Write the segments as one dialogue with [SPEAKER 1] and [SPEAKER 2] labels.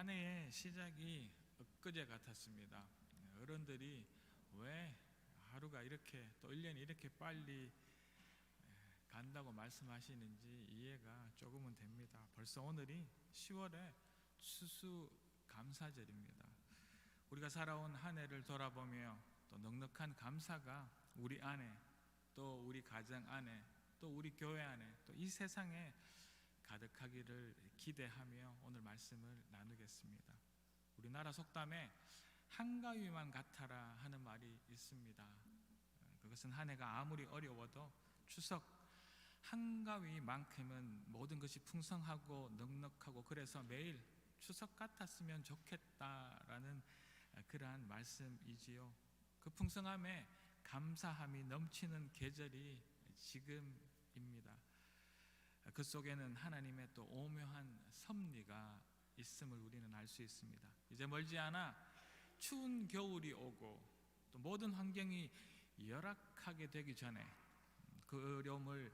[SPEAKER 1] 한 해의 시작이 엊그제 같았습니다. 어른들이 왜 하루가 이렇게 또 1년이 이렇게 빨리 간다고 말씀하시는지 이해가 조금은 됩니다. 벌써 오늘이 10월의 추수감사절입니다. 우리가 살아온 한 해를 돌아보며 또 넉넉한 감사가 우리 안에, 또 우리 가정 안에, 또 우리 교회 안에, 또 이 세상에 가득하기를 기대하며 오늘 말씀을 나누겠습니다. 우리나라 속담에 한가위만 같아라 하는 말이 있습니다. 그것은 한 해가 아무리 어려워도 추석 한가위만큼은 모든 것이 풍성하고 넉넉하고 그래서 매일 추석 같았으면 좋겠다라는 그러한 말씀이지요. 그 풍성함에 감사함이 넘치는 계절이 지금입니다. 그 속에는 하나님의 또 오묘한 섭리가 있음을 우리는 알 수 있습니다. 이제 멀지 않아 추운 겨울이 오고 또 모든 환경이 열악하게 되기 전에 그 어려움을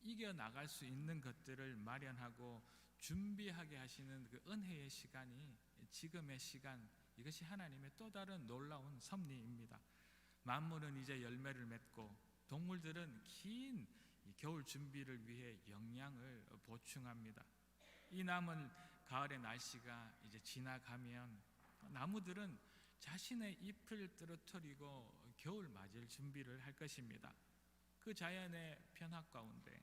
[SPEAKER 1] 이겨나갈 수 있는 것들을 마련하고 준비하게 하시는 그 은혜의 시간이 지금의 시간, 이것이 하나님의 또 다른 놀라운 섭리입니다. 만물은 이제 열매를 맺고 동물들은 긴 겨울 준비를 위해 영양을 보충합니다. 이 남은 가을의 날씨가 이제 지나가면 나무들은 자신의 잎을 떨어뜨리고 겨울 맞을 준비를 할 것입니다. 그 자연의 변화 가운데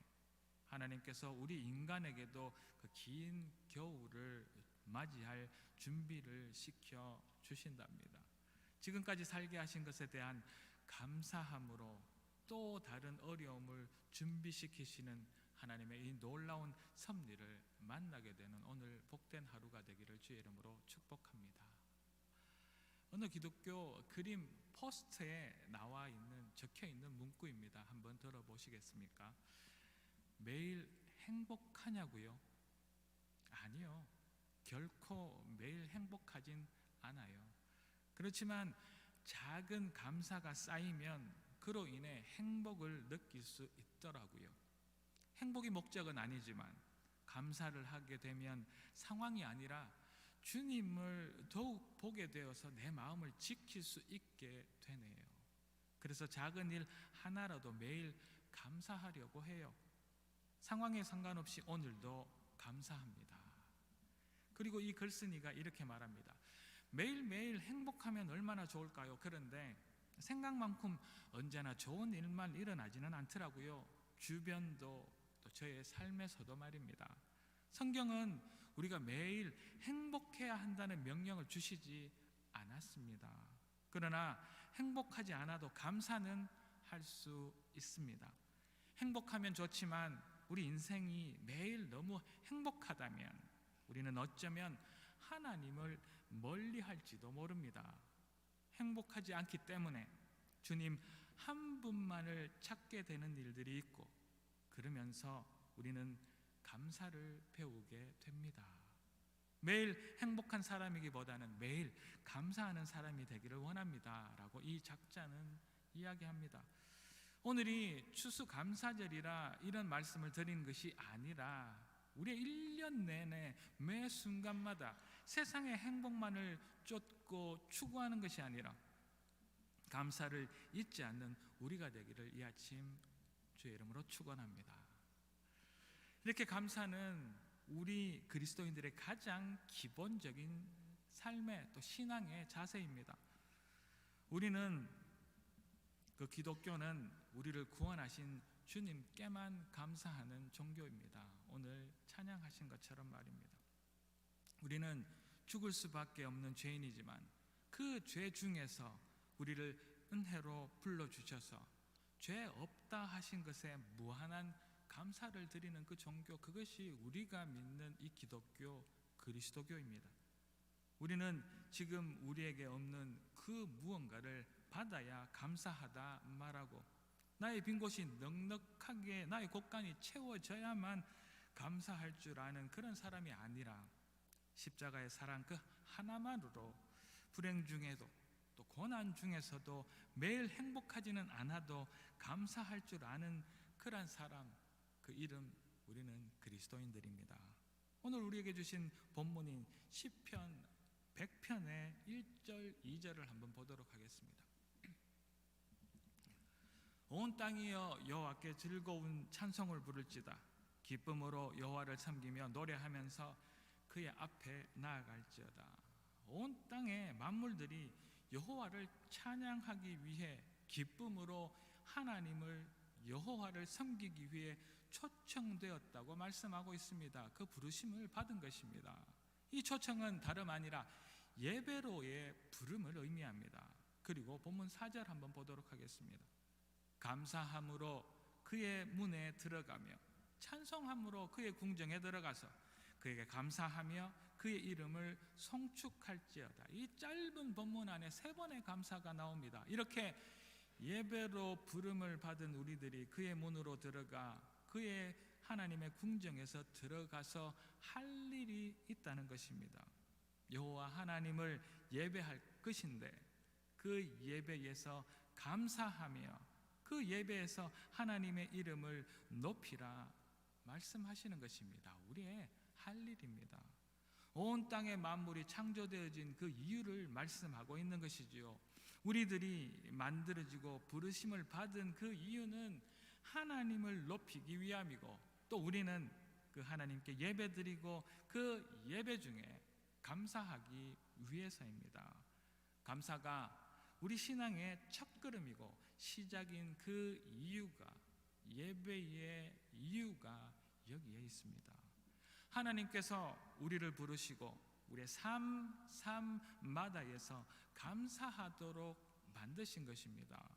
[SPEAKER 1] 하나님께서 우리 인간에게도 그 긴 겨울을 맞이할 준비를 시켜 주신답니다. 지금까지 살게 하신 것에 대한 감사함으로 또 다른 어려움을 준비시키시는 하나님의 이 놀라운 섭리를 만나게 되는 오늘 복된 하루가 되기를 주의 이름으로 축복합니다. 어느 기독교 그림 포스터에 적혀 있는 문구입니다. 한번 들어보시겠습니까? 매일 행복하냐고요? 아니요. 결코 매일 행복하진 않아요. 그렇지만 작은 감사가 쌓이면 그로 인해 행복을 느낄 수 있더라고요. 행복이 목적은 아니지만 감사를 하게 되면 상황이 아니라 주님을 더욱 보게 되어서 내 마음을 지킬 수 있게 되네요. 그래서 작은 일 하나라도 매일 감사하려고 해요. 상황에 상관없이 오늘도 감사합니다. 그리고 이 글쓴이가 이렇게 말합니다. 매일매일 행복하면 얼마나 좋을까요? 그런데 생각만큼 언제나 좋은 일만 일어나지는 않더라고요. 주변도 또 저의 삶에서도 말입니다. 성경은 우리가 매일 행복해야 한다는 명령을 주시지 않았습니다. 그러나 행복하지 않아도 감사는 할 수 있습니다. 행복하면 좋지만 우리 인생이 매일 너무 행복하다면 우리는 어쩌면 하나님을 멀리 할지도 모릅니다. 행복하지 않기 때문에 주님 한 분만을 찾게 되는 일들이 있고 그러면서 우리는 감사를 배우게 됩니다. 매일 행복한 사람이기보다는 매일 감사하는 사람이 되기를 원합니다 라고 이 작자는 이야기합니다. 오늘이 추수감사절이라 이런 말씀을 드리는 것이 아니라 우리의 1년 내내 매 순간마다 세상의 행복만을 쫓고 추구하는 것이 아니라 감사를 잊지 않는 우리가 되기를 이 아침 주의 이름으로 축원합니다. 이렇게 감사는 우리 그리스도인들의 가장 기본적인 삶의 또 신앙의 자세입니다. 우리는 그 기독교는 우리를 구원하신 주님께만 감사하는 종교입니다. 오늘 찬양하신 것처럼 말입니다. 우리는 죽을 수밖에 없는 죄인이지만 그 죄 중에서 우리를 은혜로 불러주셔서 죄 없다 하신 것에 무한한 감사를 드리는 그 종교, 그것이 우리가 믿는 이 기독교 그리스도교입니다. 우리는 지금 우리에게 없는 그 무언가를 받아야 감사하다 말하고 나의 빈 곳이 넉넉하게 나의 곳간이 채워져야만 감사할 줄 아는 그런 사람이 아니라 십자가의 사랑 그 하나만으로 불행 중에도 또 고난 중에서도 매일 행복하지는 않아도 감사할 줄 아는 그런 사람, 그 이름 우리는 그리스도인들입니다. 오늘 우리에게 주신 본문인 시편 100편의 1절 2절을 한번 보도록 하겠습니다. 온 땅이여 여호와께 즐거운 찬송을 부를지다. 기쁨으로 여호와를 섬기며 노래하면서 그의 앞에 나아갈지어다. 온 땅의 만물들이 여호와를 찬양하기 위해 기쁨으로 하나님을 여호와를 섬기기 위해 초청되었다고 말씀하고 있습니다. 그 부르심을 받은 것입니다. 이 초청은 다름 아니라 예배로의 부름을 의미합니다. 그리고 본문 4절 한번 보도록 하겠습니다. 감사함으로 그의 문에 들어가며 찬송함으로 그의 궁정에 들어가서 그에게 감사하며 그의 이름을 송축할지어다. 이 짧은 본문 안에 3번의 감사가 나옵니다. 이렇게 예배로 부름을 받은 우리들이 그의 문으로 들어가 그의 하나님의 궁정에서 들어가서 할 일이 있다는 것입니다. 여호와 하나님을 예배할 것인데 그 예배에서 감사하며 그 예배에서 하나님의 이름을 높이라 말씀하시는 것입니다. 우리의 할 일입니다. 온 땅의 만물이 창조되어진 그 이유를 말씀하고 있는 것이지요. 우리들이 만들어지고 부르심을 받은 그 이유는 하나님을 높이기 위함이고, 또 우리는 그 하나님께 예배드리고 그 예배 중에 감사하기 위해서입니다. 감사가 우리 신앙의 첫걸음이고 시작인 그 이유가, 예배의 이유가 여기에 있습니다. 하나님께서 우리를 부르시고 우리의 삶마다에서 감사하도록 만드신 것입니다.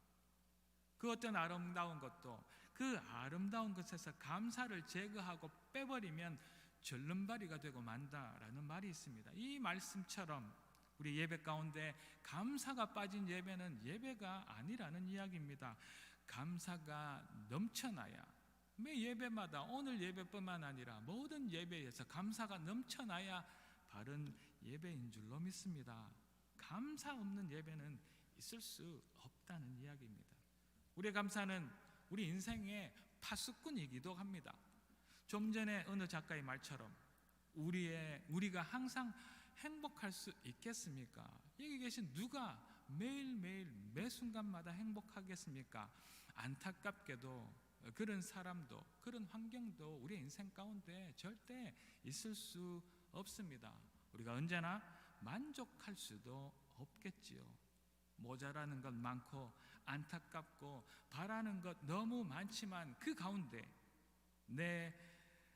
[SPEAKER 1] 그 어떤 아름다운 것도 그 아름다운 것에서 감사를 제거하고 빼버리면 절름발이가 되고 만다라는 말이 있습니다. 이 말씀처럼 우리 예배 가운데 감사가 빠진 예배는 예배가 아니라는 이야기입니다. 감사가 넘쳐나야, 매 예배마다 오늘 예배뿐만 아니라 모든 예배에서 감사가 넘쳐나야 바른 예배인 줄로 믿습니다. 감사 없는 예배는 있을 수 없다는 이야기입니다. 우리의 감사는 우리 인생의 파수꾼이기도 합니다. 좀 전에 어느 작가의 말처럼 우리가 항상 행복할 수 있겠습니까? 여기 계신 누가 매일매일 매 순간마다 행복하겠습니까? 안타깝게도 그런 사람도 그런 환경도 우리 인생 가운데 절대 있을 수 없습니다. 우리가 언제나 만족할 수도 없겠지요. 모자라는 것 많고 안타깝고 바라는 것 너무 많지만 그 가운데 내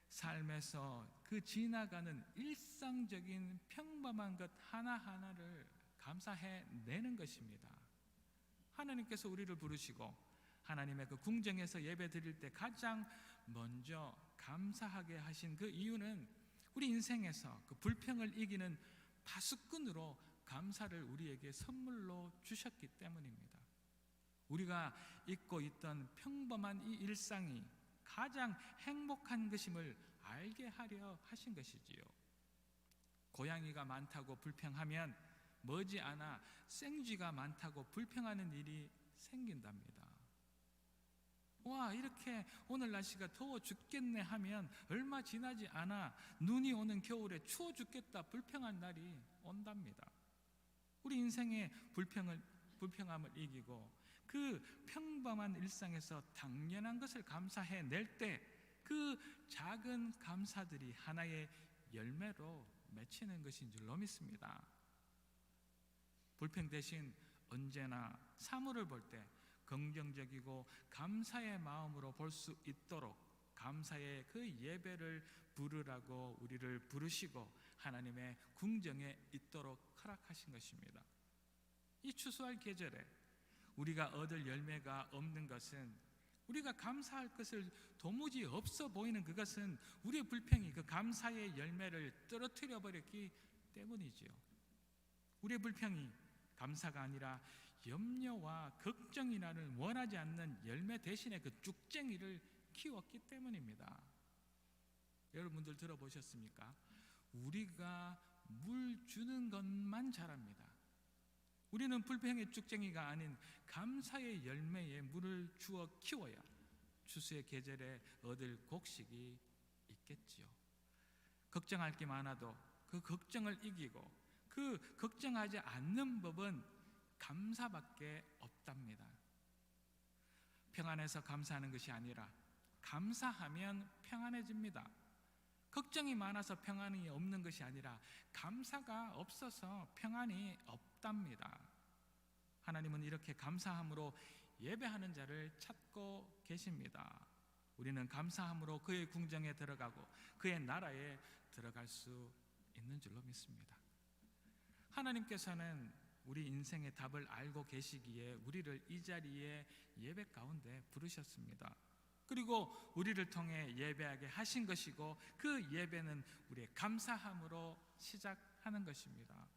[SPEAKER 1] 삶에서 그 지나가는 일상적인 평범한 것 하나하나를 감사해내는 것입니다. 하나님께서 우리를 부르시고 하나님의 그 궁정에서 예배 드릴 때 가장 먼저 감사하게 하신 그 이유는 우리 인생에서 그 불평을 이기는 파수꾼으로 감사를 우리에게 선물로 주셨기 때문입니다. 우리가 잊고 있던 평범한 이 일상이 가장 행복한 것임을 알게 하려 하신 것이지요. 고양이가 많다고 불평하면 머지않아 생쥐가 많다고 불평하는 일이 생긴답니다. 와, 이렇게 오늘 날씨가 더워 죽겠네 하면 얼마 지나지 않아 눈이 오는 겨울에 추워 죽겠다 불평한 날이 온답니다. 우리 인생의 불평함을 이기고 그 평범한 일상에서 당연한 것을 감사해낼 때 그 작은 감사들이 하나의 열매로 맺히는 것인 줄로 믿습니다. 불평 대신 언제나 사물을 볼 때 긍정적이고 감사의 마음으로 볼 수 있도록 감사의 그 예배를 부르라고 우리를 부르시고 하나님의 궁정에 있도록 허락하신 것입니다. 이 추수할 계절에 우리가 얻을 열매가 없는 것은, 우리가 감사할 것을 도무지 없어 보이는 그것은 우리의 불평이 그 감사의 열매를 떨어뜨려 버렸기 때문이지요. 우리의 불평이 감사가 아니라 염려와 걱정이라는 원하지 않는 열매 대신에 그 쭉쟁이를 키웠기 때문입니다. 여러분들 들어보셨습니까? 우리가 물 주는 것만 잘합니다. 우리는 불평의 쭉쟁이가 아닌 감사의 열매에 물을 주어 키워야 추수의 계절에 얻을 곡식이 있겠지요. 걱정할 게 많아도 그 걱정을 이기고 그 걱정하지 않는 법은 감사밖에 없답니다. 평안해서 감사하는 것이 아니라 감사하면 평안해집니다. 걱정이 많아서 평안이 없는 것이 아니라 감사가 없어서 평안이 없답니다. 하나님은 이렇게 감사함으로 예배하는 자를 찾고 계십니다. 우리는 감사함으로 그의 궁정에 들어가고 그의 나라에 들어갈 수 있는 줄로 믿습니다. 하나님께서는 우리 인생의 답을 알고 계시기에 우리를 이 자리에 예배 가운데 부르셨습니다. 그리고 우리를 통해 예배하게 하신 것이고 그 예배는 우리의 감사함으로 시작하는 것입니다.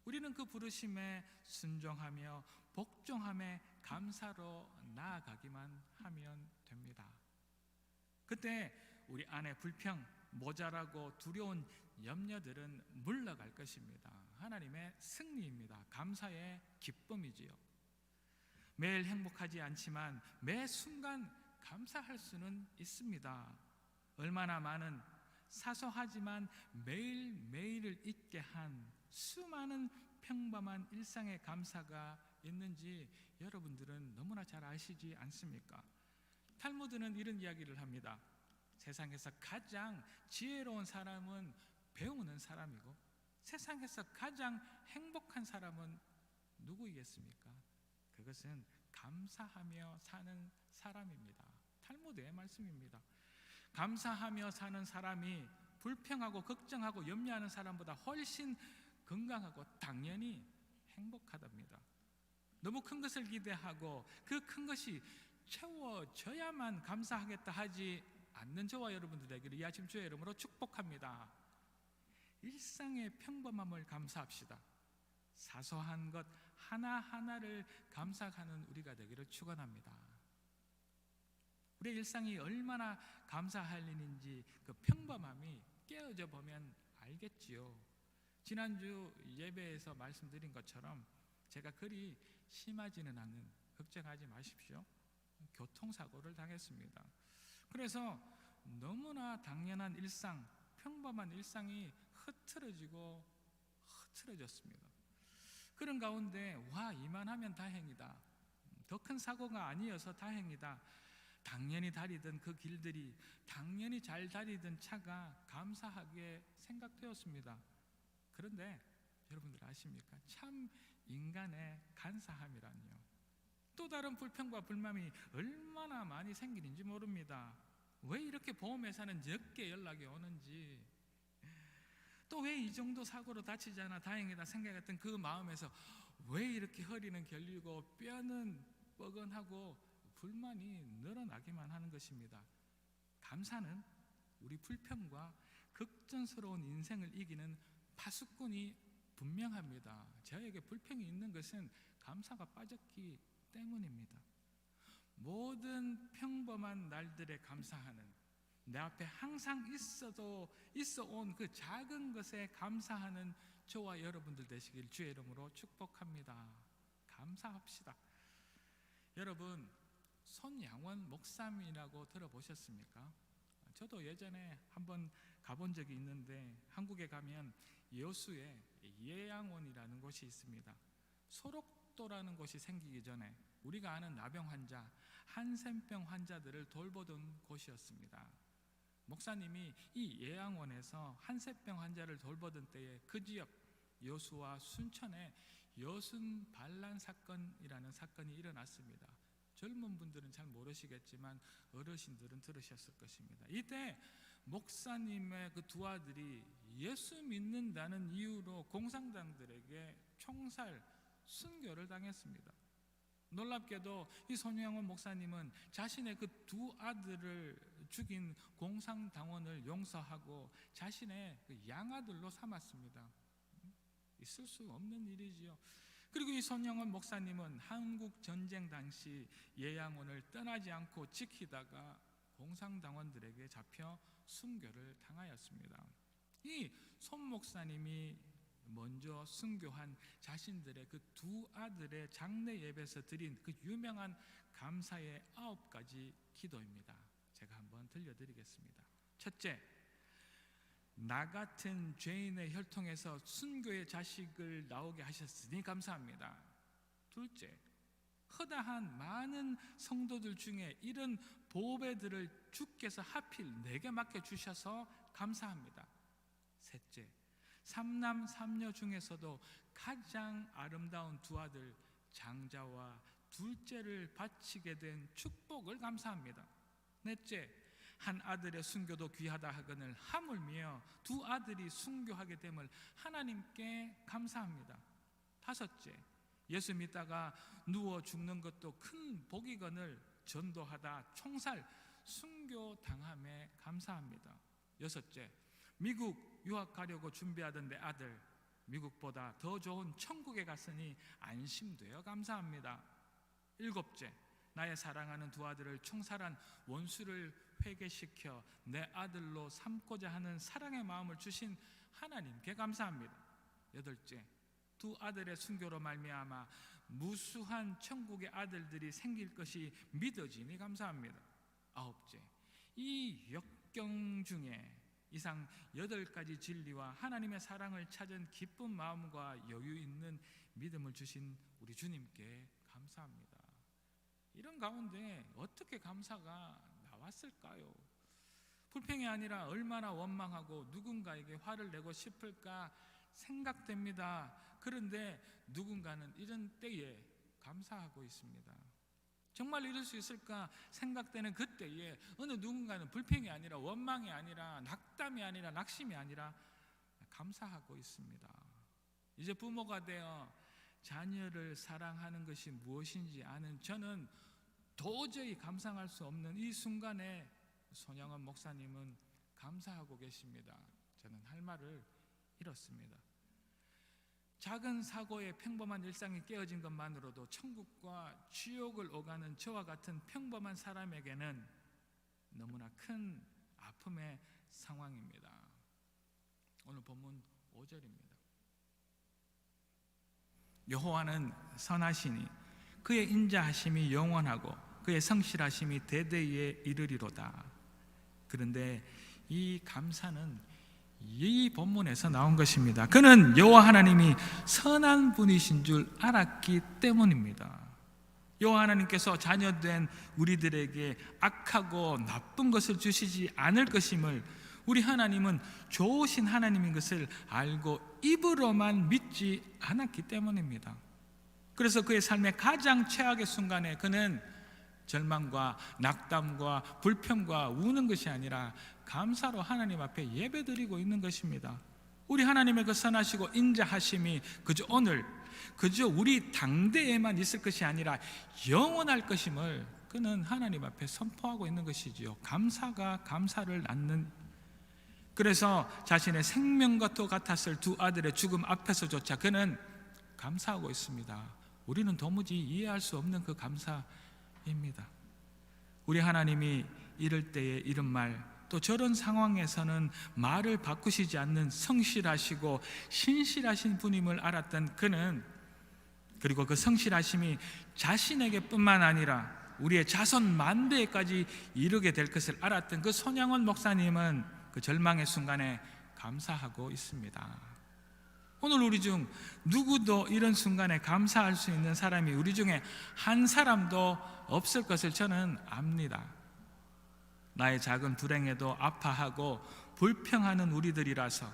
[SPEAKER 1] 우리는 그 부르심에 순종하며 복종함에 감사로 나아가기만 하면 됩니다. 그때 우리 안에 불평, 모자라고 두려운 염려들은 물러갈 것입니다. 하나님의 승리입니다. 감사의 기쁨이지요. 매일 행복하지 않지만 매 순간 감사할 수는 있습니다. 얼마나 많은 사소하지만 매일매일을 있게 한 수많은 평범한 일상의 감사가 있는지 여러분들은 너무나 잘 아시지 않습니까? 탈무드는 이런 이야기를 합니다. 세상에서 가장 지혜로운 사람은 배우는 사람이고 세상에서 가장 행복한 사람은 누구이겠습니까? 그것은 감사하며 사는 사람입니다. 탈무드의 말씀입니다. 감사하며 사는 사람이 불평하고 걱정하고 염려하는 사람보다 훨씬 건강하고 당연히 행복하답니다. 너무 큰 것을 기대하고 그 큰 것이 채워져야만 감사하겠다 하지 않는 저와 여러분들 되기를 이 아침 주의 이름으로 축복합니다. 일상의 평범함을 감사합시다. 사소한 것 하나하나를 감사하는 우리가 되기를 축원합니다. 우리의 일상이 얼마나 감사할 일인지 그 평범함이 깨어져 보면 알겠지요. 지난주 예배에서 말씀드린 것처럼 제가 그리 심하지는 않은, 걱정하지 마십시오, 교통사고를 당했습니다. 그래서 너무나 당연한 일상, 평범한 일상이 흐트러졌습니다. 그런 가운데 이만하면 다행이다, 더 큰 사고가 아니어서 다행이다, 당연히 다니던 그 길들이, 당연히 잘 다니던 차가 감사하게 생각되었습니다. 그런데 여러분들 아십니까? 참 인간의 간사함이란요, 또 다른 불평과 불만이 얼마나 많이 생기는지 모릅니다. 왜 이렇게 보험회사는 적게 연락이 오는지, 또 왜 이 정도 사고로 다치지 않아 다행이다 생각했던 그 마음에서 왜 이렇게 허리는 결리고 뼈는 뻐근하고 불만이 늘어나기만 하는 것입니다. 감사는 우리 불평과 걱정스러운 인생을 이기는 파수꾼이 분명합니다. 저에게 불평이 있는 것은 감사가 빠졌기 때문입니다. 모든 평범한 날들에 감사하는, 내 앞에 항상 있어온 그 작은 것에 감사하는 저와 여러분들 되시길 주의 이름으로 축복합니다. 감사합시다. 여러분, 손양원 목사님이라고 들어보셨습니까? 저도 예전에 한번 가본 적이 있는데, 한국에 가면 여수에 예양원이라는 곳이 있습니다. 소록도라는 곳이 생기기 전에 우리가 아는 나병 환자, 한센병 환자들을 돌보던 곳이었습니다. 목사님이 이 예양원에서 한센병 환자를 돌보던 때에 그 지역 여수와 순천에 여순 반란 사건이라는 사건이 일어났습니다. 젊은 분들은 잘 모르시겠지만 어르신들은 들으셨을 것입니다. 이때 목사님의 그 두 아들이 예수 믿는다는 이유로 공산당들에게 총살, 순교를 당했습니다. 놀랍게도 이 손양원 목사님은 자신의 그 두 아들을 죽인 공산당원을 용서하고 자신의 그 양아들로 삼았습니다. 있을 수 없는 일이지요. 그리고 이 손양원 목사님은 한국 전쟁 당시 예양원을 떠나지 않고 지키다가 공산당원들에게 잡혀 순교를 당하였습니다. 이 손 목사님이 먼저 순교한 자신들의 그 두 아들의 장례 예배에서 드린 그 유명한 감사의 9가지 기도입니다. 제가 한번 들려드리겠습니다. 첫째, 나 같은 죄인의 혈통에서 순교의 자식을 나오게 하셨으니 감사합니다. 둘째, 허다한 많은 성도들 중에 이런 보배들을 주께서 하필 내게 맡겨주셔서 감사합니다. 셋째, 삼남 삼녀 중에서도 가장 아름다운 두 아들 장자와 둘째를 바치게 된 축복을 감사합니다. 넷째, 한 아들의 순교도 귀하다 하거늘 하물며 두 아들이 순교하게 됨을 하나님께 감사합니다. 다섯째, 예수 믿다가 누워 죽는 것도 큰 복이거늘 전도하다 총살 순교 당함에 감사합니다. 여섯째, 미국 유학 가려고 준비하던 내 아들 미국보다 더 좋은 천국에 갔으니 안심되어 감사합니다. 일곱째, 나의 사랑하는 두 아들을 총살한 원수를 회개시켜 내 아들로 삼고자 하는 사랑의 마음을 주신 하나님께 감사합니다. 여덟째, 두 아들의 순교로 말미암아 무수한 천국의 아들들이 생길 것이 믿어지니 감사합니다. 아홉째, 이 역경 중에 이상 8가지 진리와 하나님의 사랑을 찾은 기쁜 마음과 여유 있는 믿음을 주신 우리 주님께 감사합니다. 이런 가운데 어떻게 감사가 나왔을까요? 불평이 아니라 얼마나 원망하고 누군가에게 화를 내고 싶을까 생각됩니다. 그런데 누군가는 이런 때에 감사하고 있습니다. 정말 이럴 수 있을까 생각되는 그때에 어느 누군가는 불평이 아니라 원망이 아니라 낙담이 아니라 낙심이 아니라 감사하고 있습니다. 이제 부모가 되어 자녀를 사랑하는 것이 무엇인지 아는 저는 도저히 감상할 수 없는 이 순간에 손양원 목사님은 감사하고 계십니다. 저는 할 말을 잃었습니다. 작은 사고에 평범한 일상이 깨어진 것만으로도 천국과 지옥을 오가는 저와 같은 평범한 사람에게는 너무나 큰 아픔의 상황입니다. 오늘 본문 5절입니다. 여호와는 선하시니 그의 인자하심이 영원하고 그의 성실하심이 대대에 이르리로다. 그런데 이 감사는 이 본문에서 나온 것입니다. 그는 여호와 하나님이 선한 분이신 줄 알았기 때문입니다. 여호와 하나님께서 자녀된 우리들에게 악하고 나쁜 것을 주시지 않을 것임을 우리 하나님은 좋으신 하나님인 것을 알고 입으로만 믿지 않았기 때문입니다. 그래서 그의 삶의 가장 최악의 순간에 그는 절망과 낙담과 불평과 우는 것이 아니라 감사로 하나님 앞에 예배드리고 있는 것입니다. 우리 하나님의 그 선하시고 인자하심이 그저 오늘 그저 우리 당대에만 있을 것이 아니라 영원할 것임을 그는 하나님 앞에 선포하고 있는 것이지요. 감사가 감사를 낳는. 그래서 자신의 생명과 또 같았을 두 아들의 죽음 앞에서조차 그는 감사하고 있습니다. 우리는 도무지 이해할 수 없는 그 감사입니다. 우리 하나님이 이럴 때에 이런 말, 또 저런 상황에서는 말을 바꾸시지 않는 성실하시고 신실하신 분임을 알았던 그는, 그리고 그 성실하심이 자신에게 뿐만 아니라 우리의 자손 만대까지 이르게 될 것을 알았던 그 손양원 목사님은 그 절망의 순간에 감사하고 있습니다. 오늘 우리 중 누구도 이런 순간에 감사할 수 있는 사람이 우리 중에 한 사람도 없을 것을 저는 압니다. 나의 작은 불행에도 아파하고 불평하는 우리들이라서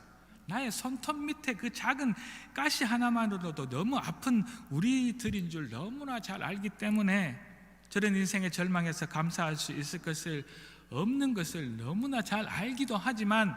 [SPEAKER 1] 나의 손톱 밑에 그 작은 가시 하나만으로도 너무 아픈 우리들인 줄 너무나 잘 알기 때문에 저런 인생의 절망에서 감사할 수 있을 것을 없는 것을 너무나 잘 알기도 하지만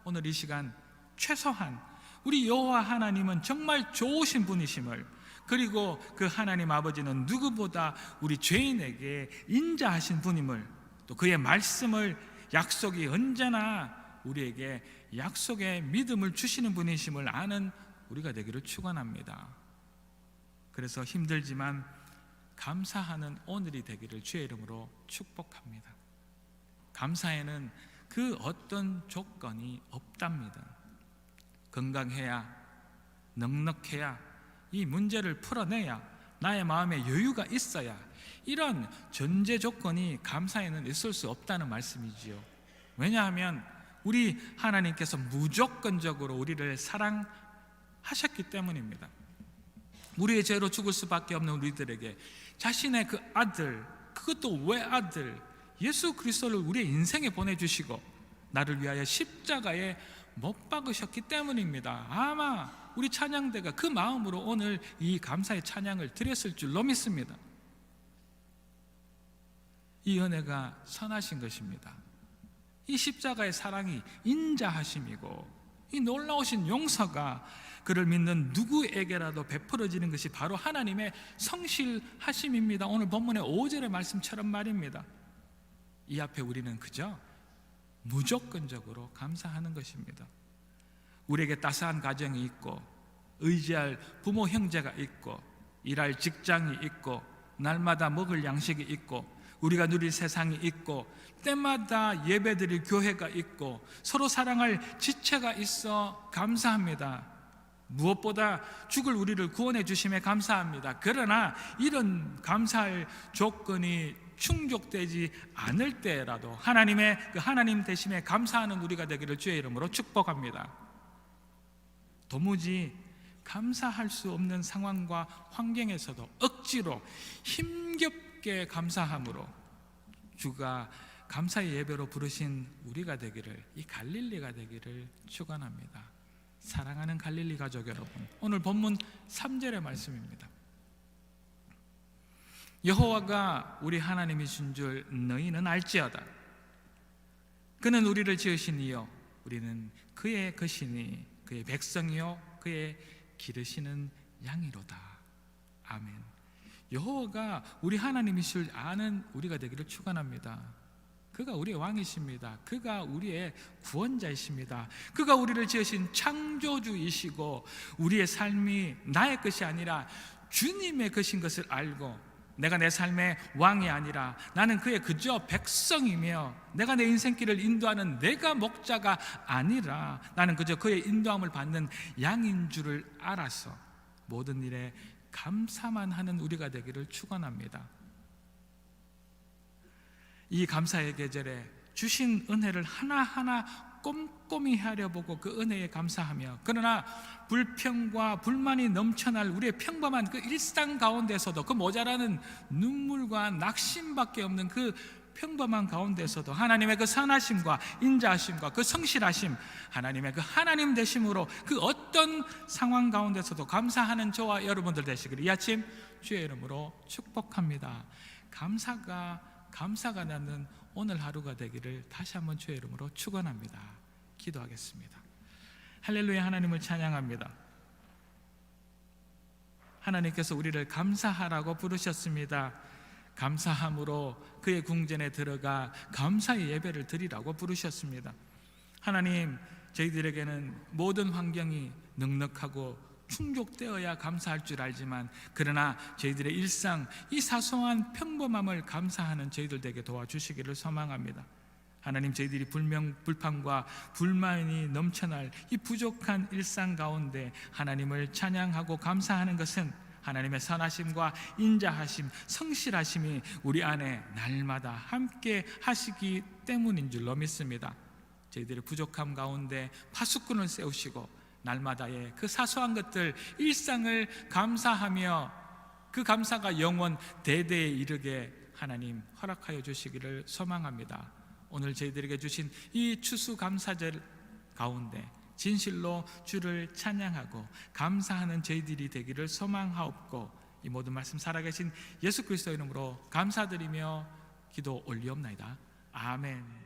[SPEAKER 1] 오늘 이 시간 최소한 우리 여호와 하나님은 정말 좋으신 분이심을, 그리고 그 하나님 아버지는 누구보다 우리 죄인에게 인자하신 분임을, 또 그의 말씀을, 약속이 언제나 우리에게 약속의 믿음을 주시는 분이심을 아는 우리가 되기를 축원합니다. 그래서 힘들지만 감사하는 오늘이 되기를 주의 이름으로 축복합니다. 감사에는 그 어떤 조건이 없답니다. 건강해야, 넉넉해야, 이 문제를 풀어내야, 나의 마음에 여유가 있어야, 이런 전제 조건이 감사에는 있을 수 없다는 말씀이지요. 왜냐하면 우리 하나님께서 무조건적으로 우리를 사랑하셨기 때문입니다. 우리의 죄로 죽을 수밖에 없는 우리들에게 자신의 그 아들, 그것도 외아들 예수 그리스도를 우리의 인생에 보내주시고 나를 위하여 십자가에 못 박으셨기 때문입니다. 아마 우리 찬양대가 그 마음으로 오늘 이 감사의 찬양을 드렸을 줄로 믿습니다. 이 은혜가 선하신 것입니다. 이 십자가의 사랑이 인자하심이고 이 놀라우신 용서가 그를 믿는 누구에게라도 베풀어지는 것이 바로 하나님의 성실하심입니다. 오늘 본문의 5절의 말씀처럼 말입니다. 이 앞에 우리는 그저 무조건적으로 감사하는 것입니다. 우리에게 따스한 가정이 있고 의지할 부모 형제가 있고 일할 직장이 있고 날마다 먹을 양식이 있고 우리가 누릴 세상이 있고 때마다 예배드릴 교회가 있고 서로 사랑할 지체가 있어 감사합니다. 무엇보다 죽을 우리를 구원해 주심에 감사합니다. 그러나 이런 감사할 조건이 충족되지 않을 때라도 하나님의 그 하나님 되심에 감사하는 우리가 되기를 주의 이름으로 축복합니다. 도무지 감사할 수 없는 상황과 환경에서도 억지로 힘겹게 감사함으로 주가 감사의 예배로 부르신 우리가 되기를, 이 갈릴리가 되기를 축원합니다. 사랑하는 갈릴리 가족 여러분, 오늘 본문 3절의 말씀입니다. 여호와가 우리 하나님이신 줄 너희는 알지어다. 그는 우리를 지으신 이요 우리는 그의 것이니 그의 백성이요 그의 기르시는 양이로다. 아멘. 여호와가 우리 하나님이실 아는 우리가 되기를 축원합니다. 그가 우리의 왕이십니다. 그가 우리의 구원자이십니다. 그가 우리를 지으신 창조주이시고 우리의 삶이 나의 것이 아니라 주님의 것인 것을 알고 내가 내 삶의 왕이 아니라 나는 그의 그저 백성이며 내가 내 인생길을 인도하는 내가 목자가 아니라 나는 그저 그의 인도함을 받는 양인 줄을 알아서 모든 일에 감사만 하는 우리가 되기를 축원합니다. 이 감사의 계절에 주신 은혜를 하나하나 꼼꼼히 헤아려보고 그 은혜에 감사하며, 그러나 불평과 불만이 넘쳐날 우리의 평범한 그 일상 가운데서도, 그 모자라는 눈물과 낙심밖에 없는 그 평범한 가운데서도 하나님의 그 선하심과 인자하심과 그 성실하심, 하나님의 그 하나님 되심으로 그 어떤 상황 가운데서도 감사하는 저와 여러분들 되시기를 이 아침 주의 이름으로 축복합니다. 감사가 나는 오늘 하루가 되기를 다시 한번 주의 이름으로 축원합니다. 기도하겠습니다. 할렐루야. 하나님을 찬양합니다. 하나님께서 우리를 감사하라고 부르셨습니다. 감사함으로 그의 궁전에 들어가 감사의 예배를 드리라고 부르셨습니다. 하나님, 저희들에게는 모든 환경이 넉넉하고 충족되어야 감사할 줄 알지만, 그러나 저희들의 일상, 이 사소한 평범함을 감사하는 저희들 되게 도와주시기를 소망합니다. 하나님, 저희들이 불평과 불만이 넘쳐날 이 부족한 일상 가운데 하나님을 찬양하고 감사하는 것은 하나님의 선하심과 인자하심, 성실하심이 우리 안에 날마다 함께 하시기 때문인 줄로 믿습니다. 저희들의 부족함 가운데 파수꾼을 세우시고 날마다의 그 사소한 것들, 일상을 감사하며 그 감사가 영원 대대에 이르게 하나님 허락하여 주시기를 소망합니다. 오늘 저희들에게 주신 이 추수감사절 가운데 진실로 주를 찬양하고 감사하는 저희들이 되기를 소망하옵고, 이 모든 말씀 살아계신 예수 그리스도 이름으로 감사드리며 기도 올리옵나이다. 아멘.